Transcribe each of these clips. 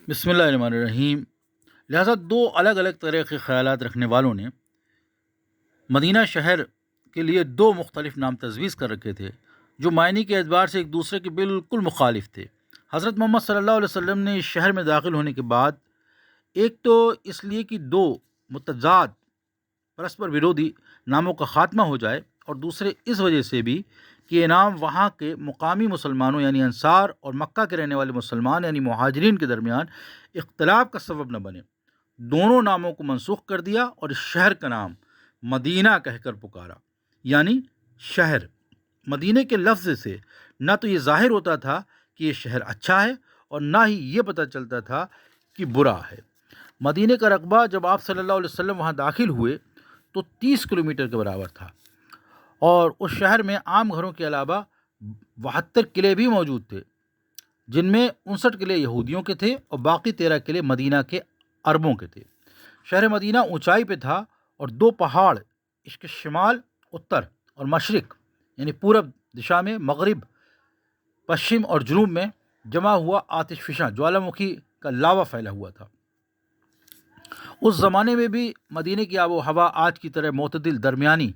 بسم اللہ الرحمن الرحیم۔ لہٰذا دو الگ الگ طرح کے خیالات رکھنے والوں نے مدینہ شہر کے لیے دو مختلف نام تجویز کر رکھے تھے جو معنی کے اعتبار سے ایک دوسرے کے بالکل مخالف تھے۔ حضرت محمد صلی اللہ علیہ وسلم نے اس شہر میں داخل ہونے کے بعد ایک تو اس لیے کہ دو متضاد پرسپر ورودھی ناموں کا خاتمہ ہو جائے، اور دوسرے اس وجہ سے بھی کہ یہ نام وہاں کے مقامی مسلمانوں یعنی انصار اور مکہ کے رہنے والے مسلمان یعنی مہاجرین کے درمیان اختلاف کا سبب نہ بنے۔ دونوں ناموں کو منسوخ کر دیا اور اس شہر کا نام مدینہ کہہ کر پکارا، یعنی شہر۔ مدینہ کے لفظ سے نہ تو یہ ظاہر ہوتا تھا کہ یہ شہر اچھا ہے اور نہ ہی یہ پتہ چلتا تھا کہ برا ہے۔ مدینہ کا رقبہ جب آپ صلی اللہ علیہ وسلم وہاں داخل ہوئے تو 30 کلومیٹر کے برابر تھا، اور اس شہر میں عام گھروں کے علاوہ 72 قلعے بھی موجود تھے، جن میں 59 قلعے یہودیوں کے تھے اور باقی 13 قلعے مدینہ کے عربوں کے تھے۔ شہر مدینہ اونچائی پہ تھا اور دو پہاڑ اس کے شمال، اتر اور مشرق یعنی پورب دشا میں، مغرب، پشچم اور جنوب میں جمع ہوا آتش فشاں جوالا مکھی کا لاوا پھیلا ہوا تھا۔ اس زمانے میں بھی مدینہ کی آب و ہوا آج کی طرح معتدل درمیانی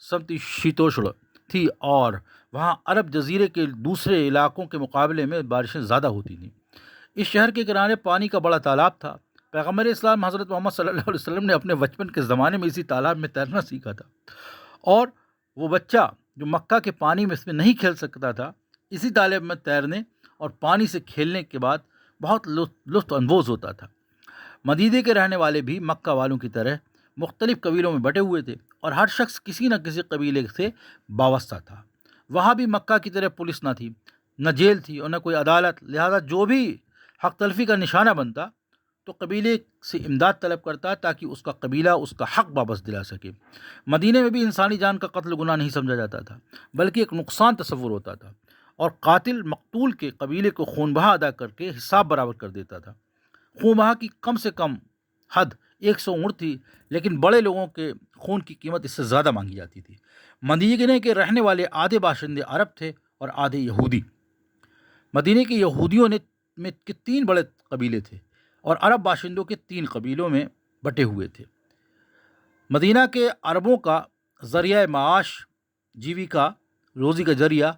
سمتی شیتوشڑ تھی، اور وہاں عرب جزیرے کے دوسرے علاقوں کے مقابلے میں بارشیں زیادہ ہوتی تھیں۔ اس شہر کے کنارے پانی کا بڑا تالاب تھا۔ پیغمبر اسلام حضرت محمد صلی اللہ علیہ وسلم نے اپنے بچپن کے زمانے میں اسی تالاب میں تیرنا سیکھا تھا، اور وہ بچہ جو مکہ کے پانی میں اس میں نہیں کھیل سکتا تھا، اسی تالاب میں تیرنے اور پانی سے کھیلنے کے بعد بہت لطف اندوز ہوتا تھا۔ مدینہ کے رہنے والے بھی مکہ والوں کی طرح مختلف قبیلوں میں بٹے ہوئے تھے، اور ہر شخص کسی نہ کسی قبیلے سے وابستہ تھا۔ وہاں بھی مکہ کی طرح پولیس نہ تھی، نہ جیل تھی اور نہ کوئی عدالت، لہذا جو بھی حق تلفی کا نشانہ بنتا تو قبیلے سے امداد طلب کرتا تاکہ اس کا قبیلہ اس کا حق واپس دلا سکے۔ مدینہ میں بھی انسانی جان کا قتل گناہ نہیں سمجھا جاتا تھا، بلکہ ایک نقصان تصور ہوتا تھا، اور قاتل مقتول کے قبیلے کو خون بہا ادا کر کے حساب برابر کر دیتا تھا۔ خون بہا کی کم سے کم حد 100 اونٹ تھی، لیکن بڑے لوگوں کے خون کی قیمت اس سے زیادہ مانگی جاتی تھی۔ مدینہ کے رہنے والے آدھے باشندے عرب تھے اور آدھے یہودی۔ مدینہ کے یہودیوں میں کے 3 بڑے قبیلے تھے، اور عرب باشندوں کے 3 قبیلوں میں بٹے ہوئے تھے۔ مدینہ کے عربوں کا ذریعہ معاش، جیویکا، روزی کا ذریعہ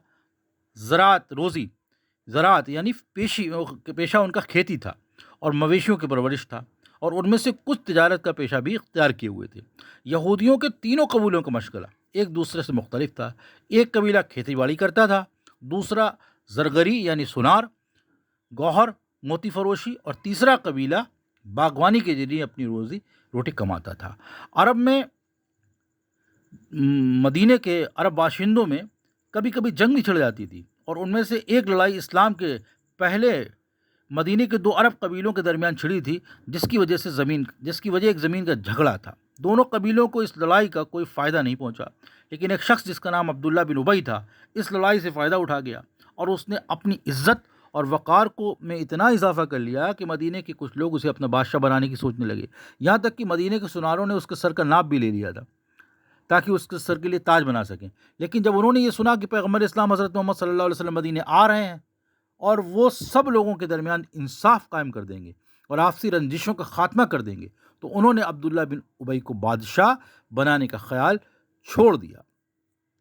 زراعت یعنی پیشہ ان کا کھیتی تھا اور مویشیوں کی پرورش تھا، اور ان میں سے کچھ تجارت کا پیشہ بھی اختیار کیے ہوئے تھے۔ یہودیوں کے تینوں قبیلوں کا مشغلہ ایک دوسرے سے مختلف تھا۔ ایک قبیلہ کھیتی باڑی کرتا تھا، دوسرا زرگری یعنی سونار، گوہر، موتی فروشی، اور تیسرا قبیلہ باغبانی کے ذریعے اپنی روزی روٹی کماتا تھا۔ عرب میں مدینہ کے عرب باشندوں میں کبھی کبھی جنگ بھی چھڑ جاتی تھی، اور ان میں سے ایک لڑائی اسلام کے پہلے مدینہ کے 2 عرب قبیلوں کے درمیان چھڑی تھی، جس کی وجہ ایک زمین کا جھگڑا تھا۔ دونوں قبیلوں کو اس لڑائی کا کوئی فائدہ نہیں پہنچا، لیکن ایک شخص جس کا نام عبداللہ بن ابی تھا اس لڑائی سے فائدہ اٹھا گیا، اور اس نے اپنی عزت اور وقار میں اتنا اضافہ کر لیا کہ مدینہ کے کچھ لوگ اسے اپنا بادشاہ بنانے کی سوچنے لگے۔ یہاں تک کہ مدینہ کے سوناروں نے اس کے سر کا ناپ بھی لے لیا تھا تاکہ اس کے سر کے لیے تاج بنا سکیں، لیکن جب انہوں نے یہ سنا کہ پیغمبر اسلام حضرت محمد صلی اللہ علیہ وسلم مدینہ آ رہے ہیں اور وہ سب لوگوں کے درمیان انصاف قائم کر دیں گے اور آپسی رنجشوں کا خاتمہ کر دیں گے، تو انہوں نے عبداللہ بن ابی کو بادشاہ بنانے کا خیال چھوڑ دیا۔